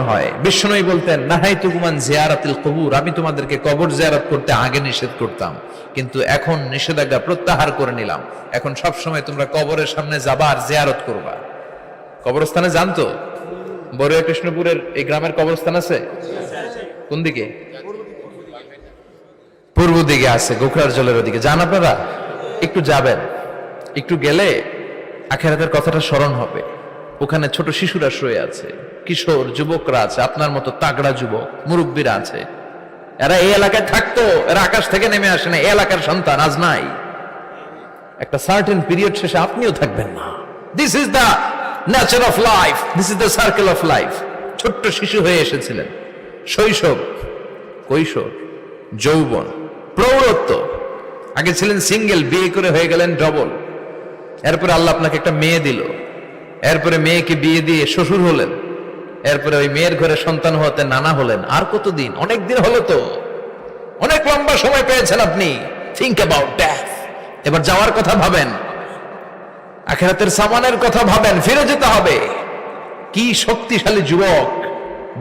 হয়। বিশ্বনবী বলতেন, নাহাইতুকুমান জিয়ারাতিল কবুর, আমি তোমাদেরকে কবর জিয়ারত করতে আগে নিষেধ করতাম, কিন্তু এখন নিষেধাজ্ঞা প্রত্যাহার করে নিলাম। এখন সব সময় তোমরা কবরের সামনে যাবা আর জিয়ারত করবা। কবরস্থানে জানতো বড়ুয়া কৃষ্ণপুরের এই গ্রামের কবরস্থান আছে কোন দিকে? পূর্ব দিকে আছে, গোখরার জলের ওদিকে। যান আপনারা, একটু যাবেন, একটু গেলে আখিরাতের কথাটা স্মরণ হবে। ওখানে ছোট শিশুরা শুয়ে আছে, কিশোর যুবকরা আছে, আপনার মতো তাগড়া যুবক মুরব্বীরা আছে। এরা এই এলাকায় থাকতো, এরা আকাশ থেকে নেমে আসে না, এই এলাকার সন্তান আজ নাই। একটা সার্টেন পিরিয়ড শেষে আপনিও থাকবেন না। This is the nature of life, this is the circle of life. ছোট্ট শিশু হয়ে এসেছিলেন, শৈশব, কৈশোর, যৌবন, প্রৌঢ়ত্ব। আগে ছিলেন সিঙ্গেল, বিয়ে করে হয়ে গেলেন ডবল। এরপরে আল্লাহ আপনাকে একটা মেয়ে দিল, এরপরে মেয়েকে বিয়ে দিয়ে শ্বশুর হলেন, এরপরে ওই মেয়ের ঘরে সন্তান হতে নানা হলেন। আর কতদিন? অনেক দিন হলো তো, অনেক লম্বা সময় পেয়েছেন আপনি। Think about death. এবার যাওয়ার কথা ভাবেন, আখিরাতের সামানের কথা ভাবেন, ফিরে যেতে হবে। কি শক্তিশালী যুবক,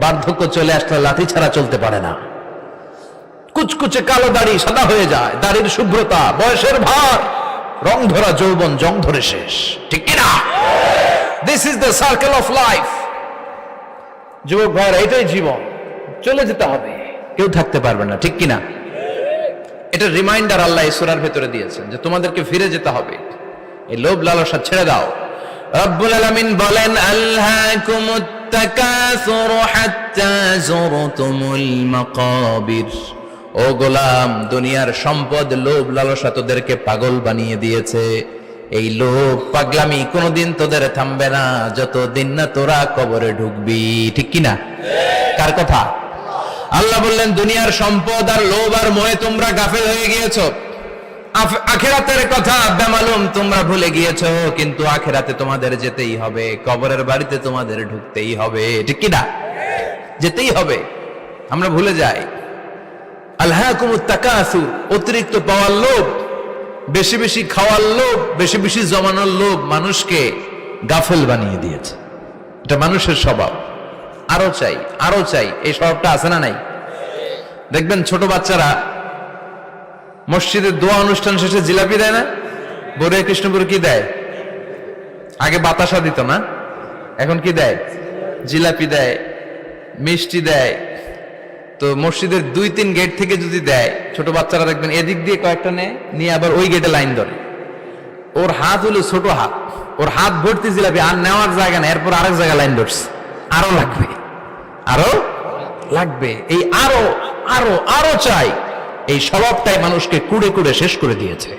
বার্ধক্য চলে আসলে লাঠি ছাড়া চলতে পারে না। কুচকুচে কালো দাড়ি সাদা হয়ে যায়, দাড়ির শুভ্রতা, বয়সের ভার, রং ধরা যৌবন জং ধরে শেষ, ঠিক কিনা? This is the circle of life. যুবক ভাইরা, এটাই জীবন, চলে যেতে হবে, কেউ থাকতে পারবে না, ঠিক কিনা? এটা রিমাইন্ডার আল্লাহ এই সূরার ভেতরে দিয়েছেন যে তোমাদেরকে ফিরে যেতে হবে। এই লোভ লালসা ছেড়ে দাও। রব্বুল আলামিন বলেন, আলহাকুমুত তাকাসুর হাত্তা যুরতুমুল মাকাবির। ও গোলাম, দুনিয়ার সম্পদ, লোভ লালসা তোদেরকে পাগল বানিয়ে দিয়েছে। এই লোভ পাগলামি কোনোদিন তোদের থামবে না যতদিন না তোরা কবরে ঢুকবি, ঠিক কিনা? কার কথা? আল্লাহ বললেন, দুনিয়ার সম্পদ আর লোভ আর মোহে তোমরা গাফেল হয়ে গিয়েছো। আখিরাতের কথা বেমালুম তোমরা ভুলে গিয়েছো। কিন্তু আখিরাতে তোমাদের যেতেই হবে, কবরের বাড়িতে তোমাদের ঢুকতেই হবে, ঠিক কিনা? যেতেই হবে। আমরা ভুলে যাই। আলহাকুমুত তাকাসুর, অতিরিক্ত পাওয়ার লোভ, বেশি বেশি খাওয়ার লোভ, বেশি বেশি জমানোর লোভ মানুষকে গাফেল বানিয়ে দিয়েছে। এটা মানুষের স্বভাব। আরো চাই, আরো চাই, এই স্বভাবটা আছে না নাই? দেখবেন ছোট বাচ্চারা মসজিদের দোয়া অনুষ্ঠান শেষে জিলাপি দেয় না? বড়ুয়া কৃষ্ণপুর কি দেয়? আগে বাতাসা দিত না, এখন কি দেয়? জিলাপি দেয়, মিষ্টি দেয়। তো মসজিদের 2-3 গেট থেকে যদি দেয়, ছোট বাচ্চারা দেখবেন এদিক দিয়ে কয়েকটা নিয়ে আবার ওই গেটে লাইন ধরে। ওর হাত হলো ছোট হাত, ওর হাত ভর্তি জিলাপি, আর নেওয়ার জায়গা না, এরপর আরেক জায়গায় লাইন ধরছে, আরো লাগবে, আরো লাগবে। এই আরো আরো আরো চাই, এই স্বভাবটাই মানুষকে কুড়ে কুড়ে শেষ করে দিয়েছে।